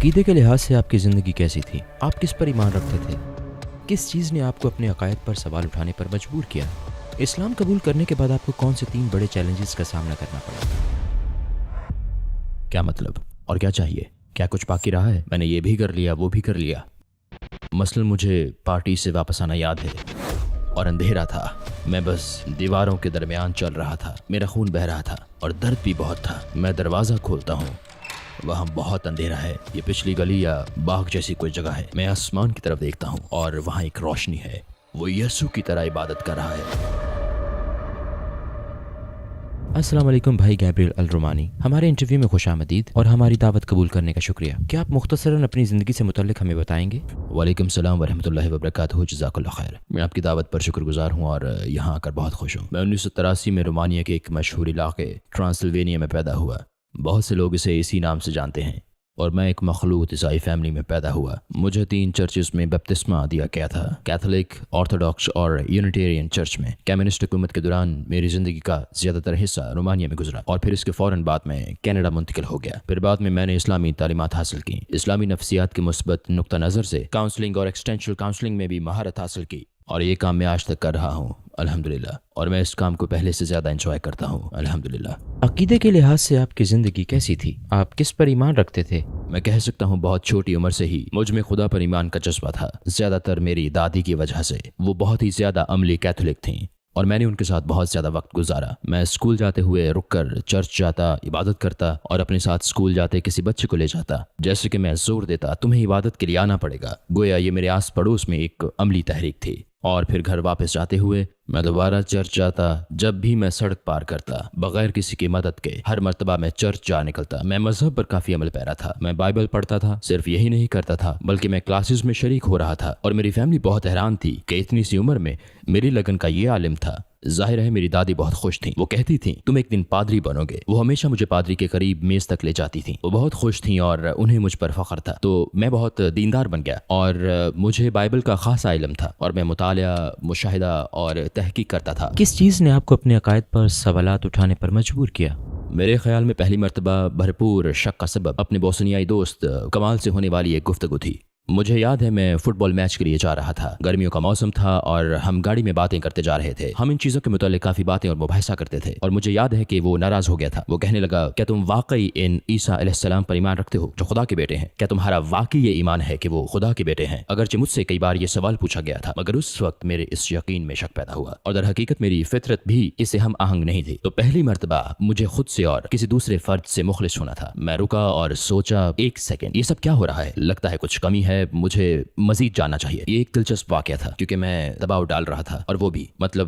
عقیدے کے لحاظ سے آپ کی زندگی کیسی تھی؟ آپ کس پر ایمان رکھتے تھے؟ کس چیز نے آپ کو اپنے عقائد پر سوال اٹھانے پر مجبور کیا؟ اسلام قبول کرنے کے بعد آپ کو کون سے 3 بڑے چیلنجز کا سامنا کرنا پڑا؟ کیا مطلب؟ اور کیا چاہیے؟ کیا کچھ باقی رہا ہے؟ میں نے یہ بھی کر لیا، وہ بھی کر لیا۔ مثلاً مجھے پارٹی سے واپس آنا یاد ہے اور اندھیرا تھا، میں بس دیواروں کے درمیان چل رہا تھا، میرا خون بہہ رہا تھا اور درد بھی بہت تھا۔ میں دروازہ کھولتا ہوں، وہاں بہت اندھیرا ہے، یہ پچھلی گلی یا باغ جیسی کوئی جگہ ہے۔ میں آسمان کی طرف دیکھتا ہوں اور وہاں ایک روشنی ہے، وہ یسوع کی طرح عبادت کر رہا ہے۔ السلام علیکم بھائی گیبریل الرومانی، ہمارے انٹرویو میں خوش آمدید اور ہماری دعوت قبول کرنے کا شکریہ۔ کیا آپ مختصراً اپنی زندگی سے متعلق ہمیں بتائیں گے؟ وعلیکم السلام ورحمۃ اللہ وبرکاتہ، جزاک اللہ خیر۔ میں آپ کی دعوت پر شکر گزار ہوں اور یہاں آ کر بہت خوش ہوں۔ میں 1983 میں رومانیہ کے ایک مشہور علاقے ٹرانسلوینیا میں پیدا ہوا۔ بہت سے لوگ اسے اسی نام سے جانتے ہیں، اور میں ایک مخلوط عیسائی فیملی میں پیدا ہوا۔ مجھے 3 چرچز میں بپتسمہ دیا گیا تھا، کیتھولک، آرتھوڈاکس اور یونیٹیرین چرچ میں۔ کمیونسٹ حکومت کے دوران میری زندگی کا زیادہ تر حصہ رومانیہ میں گزرا اور پھر اس کے فوراً بعد میں کینیڈا منتقل ہو گیا۔ پھر بعد میں نے اسلامی تعلیمات حاصل کی، اسلامی نفسیات کے مثبت نقطہ نظر سے کاؤنسلنگ اور ایکسٹینشنل کاؤنسلنگ میں بھی مہارت حاصل کی، اور یہ کام میں آج تک کر رہا ہوں الحمدللہ، اور میں اس کام کو پہلے سے زیادہ انجوائے کرتا ہوں الحمدللہ۔ عقیدے کے لحاظ سے آپ کی زندگی کیسی تھی؟ آپ کس پر ایمان رکھتے تھے؟ میں کہہ سکتا ہوں بہت چھوٹی عمر سے ہی مجھ میں خدا پر ایمان کا جذبہ تھا، زیادہ تر میری دادی کی وجہ سے۔ وہ بہت ہی زیادہ عملی کیتھولک تھیں اور میں نے ان کے ساتھ بہت زیادہ وقت گزارا۔ میں اسکول جاتے ہوئے رک کر چرچ جاتا، عبادت کرتا اور اپنے ساتھ اسکول جاتے کسی بچے کو لے جاتا، جیسے کہ میں زور دیتا تمہیں عبادت کے لیے آنا پڑے گا، گویا یہ میرے آس پڑوس میں ایک عملی تحریک تھی۔ اور پھر گھر واپس جاتے ہوئے میں دوبارہ چرچ جاتا۔ جب بھی میں سڑک پار کرتا، بغیر کسی کی مدد کے ہر مرتبہ میں چرچ جا نکلتا۔ میں مذہب پر کافی عمل پیرا تھا، میں بائبل پڑھتا تھا، صرف یہی نہیں کرتا تھا بلکہ میں کلاسز میں شریک ہو رہا تھا، اور میری فیملی بہت حیران تھی کہ اتنی سی عمر میں میری لگن کا یہ عالم تھا۔ ظاہر ہے میری دادی بہت خوش تھیں، وہ کہتی تھیں تم ایک دن پادری بنو گے۔ وہ ہمیشہ مجھے پادری کے قریب میز تک لے جاتی تھیں، وہ بہت خوش تھیں اور انہیں مجھ پر فخر تھا۔ تو میں بہت دیندار بن گیا اور مجھے بائبل کا خاصا علم تھا، اور میں مطالعہ، مشاہدہ اور تحقیق کرتا تھا۔ کس چیز نے آپ کو اپنے عقائد پر سوالات اٹھانے پر مجبور کیا؟ میرے خیال میں پہلی مرتبہ بھرپور شک کا سبب اپنے بوسنیائی دوست کمال سے ہونے والی ایک گفتگو تھی۔ مجھے یاد ہے میں فٹ بال میچ کے لیے جا رہا تھا، گرمیوں کا موسم تھا اور ہم گاڑی میں باتیں کرتے جا رہے تھے۔ ہم ان چیزوں کے متعلق کافی باتیں اور مباحثہ کرتے تھے، اور مجھے یاد ہے کہ وہ ناراض ہو گیا تھا۔ وہ کہنے لگا کیا تم واقعی ان عیسیٰ علیہ السلام پر ایمان رکھتے ہو جو خدا کے بیٹے ہیں؟ کیا تمہارا واقعی یہ ایمان ہے کہ وہ خدا کے بیٹے ہیں؟ اگرچہ مجھ سے کئی بار یہ سوال پوچھا گیا تھا، مگر اس وقت میرے اس یقین میں شک پیدا ہوا، اور در حقیقت میری فطرت بھی اس سے ہم آہنگ نہیں تھی۔ تو پہلی مرتبہ مجھے خود سے اور کسی دوسرے فرد سے مخلص ہونا تھا۔ میں رکا اور سوچا ایک سیکنڈ، یہ سب کیا ہو رہا ہے؟ لگتا ہے کچھ کمی ہے، مجھے مزید جاننا چاہیے۔ یہ ایک دلچسپ واقعہ تھا کیونکہ میں دباؤ ڈال رہا تھا، اور وہ بھی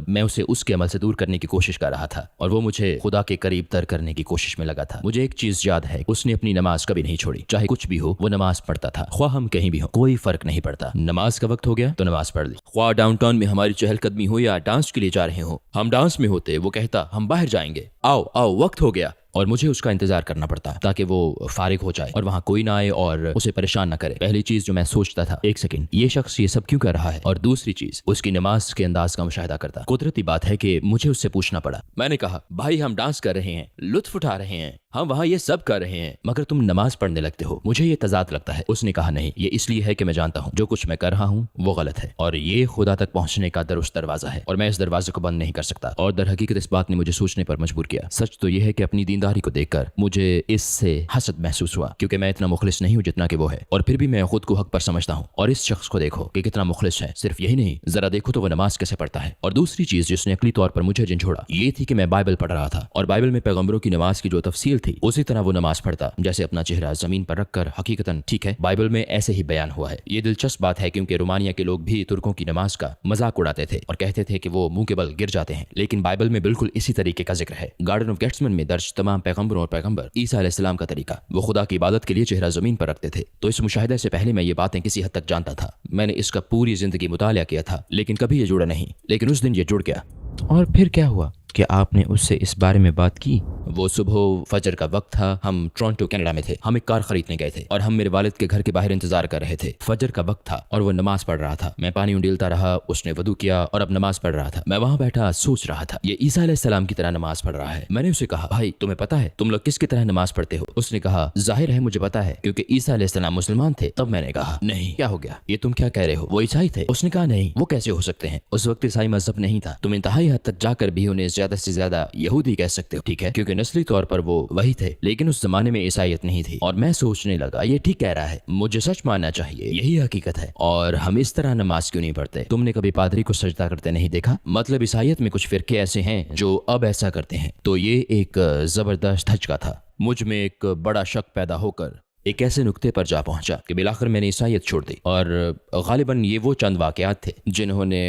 میں اسے اس کے عمل سے دور کرنے کی کوشش کر رہا تھا، اور وہ مجھے خدا کے قریب تر کرنے کی کوشش میں لگا تھا۔ مجھے ایک چیز یاد ہے، اس نے اپنی نماز کبھی نہیں چھوڑی، چاہے کچھ بھی ہو وہ نماز پڑھتا تھا، خواہ ہم کہیں بھی ہوں، کوئی فرق نہیں پڑتا۔ نماز کا وقت ہو گیا تو نماز پڑھ لی، خواہ ڈاؤن ٹاؤن میں ہماری چہل قدمی ہو یا ڈانس کے لیے جا رہے ہوں، ہم ڈانس میں ہوتے، وہ کہتا ہم باہر جائیں گے، آؤ آؤ وقت ہو گیا، اور مجھے اس کا انتظار کرنا پڑتا تاکہ وہ فارغ ہو جائے اور وہاں کوئی نہ آئے اور اسے پریشان نہ کرے۔ پہلی چیز جو میں سوچتا تھا، ایک سیکنڈ، یہ شخص یہ سب کیوں کر رہا ہے؟ اور دوسری چیز، اس کی نماز کے انداز کا مشاہدہ کرتا۔ قدرتی بات ہے کہ مجھے اس سے پوچھنا پڑا۔ میں نے کہا بھائی ہم ڈانس کر رہے ہیں، لطف اٹھا رہے ہیں، ہم وہاں یہ سب کر رہے ہیں، مگر تم نماز پڑھنے لگتے ہو، مجھے یہ تضاد لگتا ہے۔ اس نے کہا نہیں، یہ اس لیے ہے کہ میں جانتا ہوں جو کچھ میں کر رہا ہوں وہ غلط ہے، اور یہ خدا تک پہنچنے کا درست دروازہ ہے، اور میں اس دروازے کو بند نہیں کر سکتا۔ اور در حقیقت اس بات نے مجھے سوچنے پر مجبور کیا۔ سچ تو یہ ہے کہ اپنی دینداری کو دیکھ کر مجھے اس سے حسد محسوس ہوا، کیونکہ میں اتنا مخلص نہیں ہوں جتنا کہ وہ ہے، اور پھر بھی میں خود کو حق پر سمجھتا ہوں۔ اور اس شخص کو دیکھو کہ کتنا مخلص ہے، صرف یہی نہیں، ذرا دیکھو تو وہ نماز کیسے پڑھتا ہے۔ اور دوسری چیز جس نے عقلی طور پر مجھے جھنجھوڑا یہ تھی کہ میں بائبل پڑھ رہا تھا، اور بائبل میں پیغمبروں کی نماز کی جو تفصیل تھی اسی طرح وہ نماز پڑھتا، جیسے اپنا چہرہ زمین پر رکھ کر۔ حقیقتاً ٹھیک ہے، بائبل میں ایسے ہی بیان ہوا ہے۔ یہ دلچسپ بات ہے کیونکہ رومانیہ کے لوگ بھی ترکوں کی نماز کا مذاق اڑاتے تھے اور کہتے تھے کہ وہ منہ کے بل گر جاتے ہیں، لیکن بائبل میں بالکل اسی طریقے کا ذکر ہے۔ گارڈن آف گیٹسمن میں درج تمام پیغمبروں اور پیغمبر عیسیٰ علیہ السلام کا طریقہ، وہ خدا کی عبادت کے لیے چہرہ زمین پر رکھتے تھے۔ تو اس مشاہدے سے پہلے میں یہ باتیں کسی حد تک جانتا تھا، میں نے اس کا پوری زندگی مطالعہ کیا تھا، لیکن کبھی یہ جڑا نہیں، لیکن اس دن یہ جڑ گیا۔ اور پھر کیا ہوا؟ کیا آپ نے اس سے اس بارے میں بات کی؟ وہ صبح فجر کا وقت تھا، ہم ٹورنٹو کینیڈا میں تھے، ہم ایک کار خریدنے گئے تھے اور ہم میرے والد کے گھر کے باہر انتظار کر رہے تھے۔ فجر کا وقت تھا اور وہ نماز پڑھ رہا تھا، میں پانی انڈیلتا رہا، اس نے وضو کیا اور اب نماز پڑھ رہا تھا۔ میں وہاں بیٹھا سوچ رہا تھا یہ عیسیٰ علیہ السلام کی طرح نماز پڑھ رہا ہے۔ میں نے اسے کہا بھائی تمہیں پتہ ہے تم لوگ کس کی طرح نماز پڑھتے ہو؟ اس نے کہا ظاہر ہے مجھے پتہ ہے کیونکہ عیسیٰ علیہ السلام مسلمان تھے۔ تب میں نے کہا نہیں کیا ہو گیا، یہ تم کیا کہہ رہے ہو، وہ عیسائی تھے؟ اس نے کہا نہیں وہ کیسے ہو سکتے ہیں، اس وقت عیسائی مذہب نہیں تھا، تم انتہائی حد تک جا کر بھی انہیں زیادہ سے زیادہ یہودی کہہ سکتے ہو، ٹھیک ہے، کیونکہ نسلی طور پر وہ وہی تھے، لیکن اس زمانے میں عیسائیت نہیں تھی۔ اور میں سوچنے لگا یہ ٹھیک کہہ رہا ہے، مجھے سچ ماننا چاہیے، یہی حقیقت ہے، اور ہم اس طرح نماز کیوں نہیں پڑھتے؟ تم نے کبھی پادری کو سجدہ کرتے نہیں دیکھا؟ مطلب عیسائیت میں کچھ فرقے ایسے ہیں جو اب ایسا کرتے ہیں۔ تو یہ ایک زبردست دھچکا تھا، مجھ میں ایک بڑا شک پیدا ہو کر ایک ایسے نقطے پر جا پہنچا کہ بالآخر میں نے عیسائیت چھوڑ دی۔ اور غالباً یہ وہ چند واقعات تھے جنہوں نے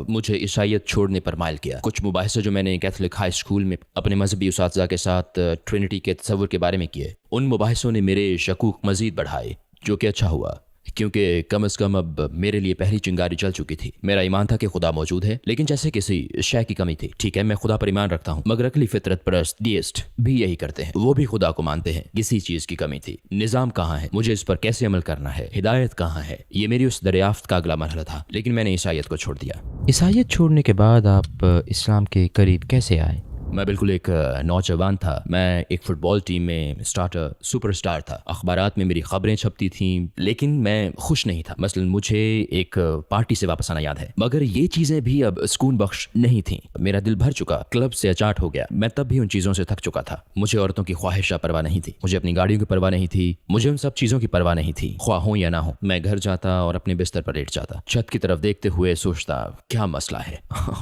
مجھے عیسائیت چھوڑنے پر مائل کیا۔ کچھ مباحثے جو میں نے کیتھولک ہائی اسکول میں اپنے مذہبی اساتذہ کے ساتھ ٹرینٹی کے تصور کے بارے میں کیے، ان مباحثوں نے میرے شکوک مزید بڑھائے، جو کہ اچھا ہوا کیونکہ کم از کم اب میرے لیے پہلی چنگاری چل چکی تھی۔ میرا ایمان تھا کہ خدا موجود ہے، لیکن جیسے کسی شے کی کمی تھی۔ ٹھیک ہے میں خدا پر ایمان رکھتا ہوں، مگر اگلی فطرت پرست ڈیسٹ بھی یہی کرتے ہیں، وہ بھی خدا کو مانتے ہیں۔ کسی چیز کی کمی تھی، نظام کہاں ہے، مجھے اس پر کیسے عمل کرنا ہے، ہدایت کہاں ہے، یہ میری اس دریافت کا اگلا مرحلہ تھا، لیکن میں نے عیسائیت کو چھوڑ دیا۔ عیسائیت چھوڑنے کے بعد آپ اسلام کے قریب کیسے آئے؟ میں بالکل ایک نوجوان تھا، میں ایک فٹ بال ٹیم میں سپر اسٹار تھا، اخبارات میں میری خبریں چھپتی تھیں، لیکن میں خوش نہیں تھا۔ مثلا مجھے ایک پارٹی سے واپس آنا یاد ہے، مگر یہ چیزیں بھی اب سکون بخش نہیں تھیں۔ میرا دل بھر چکا، کلب سے اچاٹ ہو گیا، میں تب بھی ان چیزوں سے تھک چکا تھا۔ مجھے عورتوں کی خواہشہ پرواہ نہیں تھی، مجھے اپنی گاڑیوں کی پرواہ نہیں تھی، مجھے ان سب چیزوں کی پرواہ نہیں تھی، خواہ ہوں یا نہ ہوں۔ میں گھر جاتا اور اپنے بستر پر لیٹ جاتا، چھت کی طرف دیکھتے ہوئے سوچتا کیا مسئلہ ہے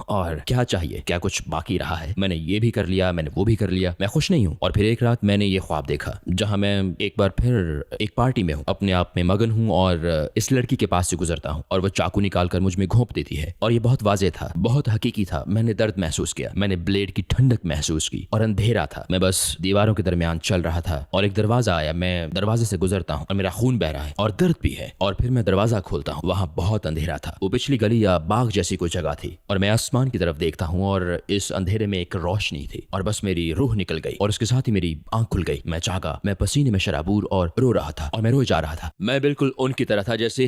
اور کیا چاہیے، کیا کچھ باقی رہا ہے، میں نے یہ بھی کر لیا، میں نے وہ بھی کر لیا، میں خوش نہیں ہوں۔ اور پھر ایک رات میں نے یہ خواب دیکھا جہاں میں ایک بار پھر ایک پارٹی میں ہوں، اپنے آپ میں مگن ہوں اور اس لڑکی کے پاس سے گزرتا ہوں اور وہ چاقو نکال کر مجھ میں گھونپ دیتی ہے، اور یہ بہت واضح تھا، بہت حقیقی تھا۔ میں نے درد محسوس کیا، میں نے بلیڈ کی ٹھنڈک محسوس کی، اور اندھیرا تھا، میں بس دیواروں کے درمیان چل رہا تھا اور ایک دروازہ آیا، میں دروازے سے گزرتا ہوں اور میرا خون بہ رہا ہے اور درد بھی ہے، اور پھر میں دروازہ کھولتا ہوں، وہاں بہت اندھیرا تھا، وہ پچھلی گلی یا باغ جیسی کوئی جگہ تھی، اور میں آسمان کی طرف دیکھتا ہوں اور اس اندھیرے میں ایک روشنی تھی، اور بس میری روح نکل گئی اور اس کے ساتھ ہی میری آنکھ کھل گئی۔ میں جاگا، میں پسینے میں شرابور اور رو رہا تھا، اور میں روئے جا رہا تھا۔ میں بالکل ان کی طرح تھا جیسے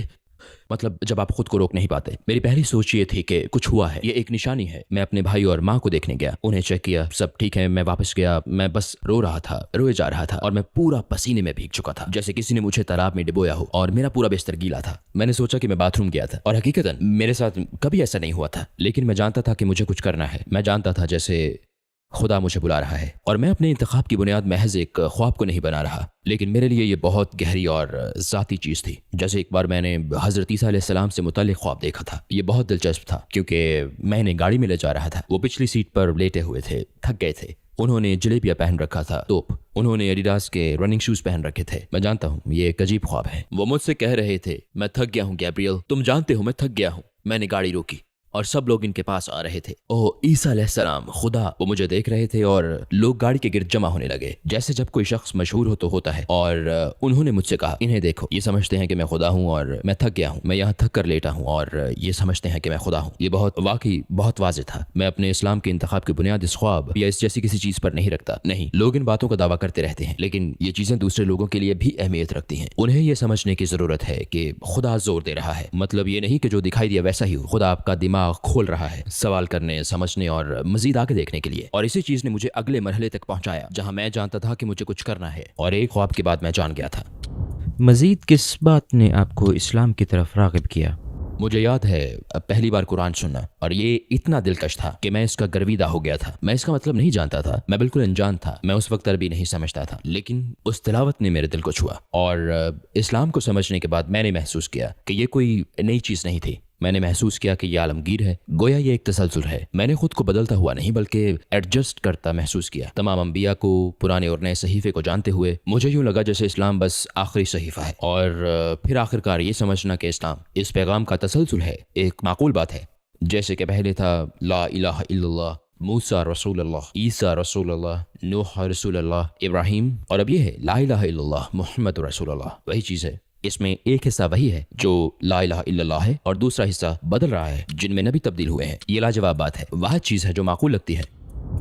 مطلب جب آپ خود کو روک نہیں پاتے۔ میری پہلی سوچ یہ تھی کہ کچھ ہوا ہے، یہ ایک نشانی ہے۔ میں اپنے بھائی اور ماں کو دیکھنے گیا، انہیں چیک کیا، سب ٹھیک ہے۔ میں واپس گیا، میں بس رو رہا تھا، روئے جا رہا تھا، اور میں پورا پسینے میں بھیگ چکا تھا جیسے کسی نے مجھے تالاب میں ڈبویا ہو، اور میرا پورا بستر گیلا تھا۔ میں نے سوچا کہ میں باتھ روم گیا تھا، اور حقیقتاً میرے ساتھ کبھی ایسا نہیں ہوا تھا، لیکن میں جانتا تھا کہ مجھے کچھ کرنا ہے۔ میں جانتا تھا جیسے خدا مجھے بلا رہا ہے، اور میں اپنے انتخاب کی بنیاد محض ایک خواب کو نہیں بنا رہا، لیکن میرے لیے یہ بہت گہری اور ذاتی چیز تھی۔ جیسے ایک بار میں نے حضرت عیسیٰ علیہ السلام سے متعلق خواب دیکھا تھا، یہ بہت دلچسپ تھا کیونکہ میں انہیں گاڑی میں لے جا رہا تھا، وہ پچھلی سیٹ پر لیٹے ہوئے تھے، تھک گئے تھے، انہوں نے جلیبیاں پہن رکھا تھا، توپ، انہوں نے ایڈیڈاس کے رننگ شوز پہن رکھے تھے۔ میں جانتا ہوں یہ ایک عجیب خواب ہے۔ وہ مجھ سے کہہ رہے تھے میں تھک گیا ہوں گیبریل، تم جانتے ہو میں تھک گیا ہوں۔ میں نے گاڑی روکی اور سب لوگ ان کے پاس آ رہے تھے۔ اوہ عیسیٰ علیہ السلام، خدا! وہ مجھے دیکھ رہے تھے اور لوگ گاڑی کے گرد جمع ہونے لگے، جیسے جب کوئی شخص مشہور ہو تو ہوتا ہے۔ اور انہوں نے مجھ سے کہا انہیں دیکھو، یہ سمجھتے ہیں کہ میں خدا ہوں اور میں تھک گیا ہوں، میں یہاں تھک کر لیٹا ہوں اور یہ سمجھتے ہیں کہ میں خدا ہوں۔ یہ واقعی بہت واضح تھا۔ میں اپنے اسلام کے انتخاب کی بنیاد اس خواب یا اس جیسی کسی چیز پر نہیں رکھتا۔ نہیں، لوگ ان باتوں کا دعویٰ کرتے رہتے ہیں، لیکن یہ چیزیں دوسرے لوگوں کے لیے بھی اہمیت رکھتی ہیں۔ انہیں یہ سمجھنے کی ضرورت ہے کہ خدا زور دے رہا ہے، مطلب یہ نہیں کہ جو دکھائی دیا ویسا ہی ہو، خدا آپ کا دماغ کھول رہا ہے سوال کرنے، سمجھنے اور مزید آگے دیکھنے کے لیے۔ اور اسی چیز نے مجھے اگلے مرحلے تک پہنچایا جہاں میں جانتا تھا کہ مجھے کچھ کرنا ہے، اور ایک خواب کے بعد میں جان گیا تھا۔ مزید کس بات نے آپ کو اسلام کی طرف راغب کیا؟ مجھے یاد ہے پہلی بار قرآن سننا، اور یہ اتنا دلکش تھا کہ میں اس کا گرویدہ ہو گیا تھا۔ میں اس کا مطلب نہیں جانتا تھا، میں بالکل انجان تھا، میں اس وقت عربی نہیں سمجھتا تھا، لیکن اس تلاوت نے میرے دل کو چھوا، اور اسلام کو سمجھنے کے بعد میں نے محسوس کیا کہ یہ کوئی نئی چیز نہیں تھی۔ میں نے محسوس کیا کہ یہ عالمگیر ہے، گویا یہ ایک تسلسل ہے۔ میں نے خود کو بدلتا ہوا نہیں بلکہ ایڈجسٹ کرتا محسوس کیا، تمام انبیاء کو، پرانے اور نئے صحیفے کو جانتے ہوئے مجھے یوں لگا جیسے اسلام بس آخری صحیفہ ہے، اور پھر آخرکار یہ سمجھنا کہ اسلام اس پیغام کا تسلسل ہے ایک معقول بات ہے۔ جیسے کہ پہلے تھا لا الہ الا اللہ، موسیٰ رسول اللہ، عیسیٰ رسول اللہ، نوح رسول اللہ، ابراہیم، اور اب یہ ہے لا الہ الا اللہ محمد رسول اللہ۔ وہی چیز ہے، اس میں ایک حصہ وہی ہے جو لا الہ الا اللہ ہے، اور دوسرا حصہ بدل رہا ہے جن میں نبی تبدیل ہوئے ہیں۔ یہ لاجواب بات ہے، واحد چیز ہے جو معقول لگتی ہے۔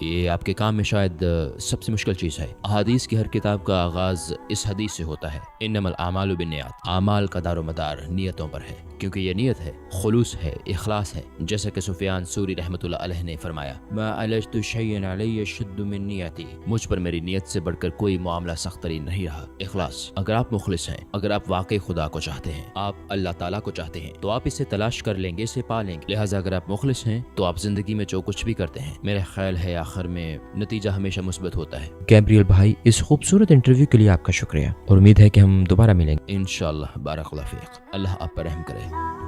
یہ آپ کے کام میں شاید سب سے مشکل چیز ہے۔ احادیث کی ہر کتاب کا آغاز اس حدیث سے ہوتا ہے، انما الاعمال بالنیات، اعمال کا دار و مدار نیتوں پر ہے، کیونکہ یہ نیت ہے، خلوص ہے، اخلاص ہے، جیسا کہ سفیان ثوری رحمۃ اللہ علیہ نے فرمایا، ما علجت شیئا علی شد من نیتی، مجھ پر میری نیت سے بڑھ کر کوئی معاملہ سخت ترین نہیں رہا۔ اخلاص، اگر آپ مخلص ہیں، اگر آپ واقعی خدا کو چاہتے ہیں، آپ اللہ تعالیٰ کو چاہتے ہیں، تو آپ اسے تلاش کر لیں گے، اسے پا لیں گے۔ لہٰذا اگر آپ مخلص ہیں تو آپ زندگی میں جو کچھ بھی کرتے ہیں، میرا خیال ہے آخر میں نتیجہ ہمیشہ مثبت ہوتا ہے۔ گیبریل بھائی، اس خوبصورت انٹرویو کے لیے آپ کا شکریہ، اور امید ہے کہ ہم دوبارہ ملیں گے۔ انشاءاللہ، بارک اللہ فیک، اللہ آپ پر رحم کرے۔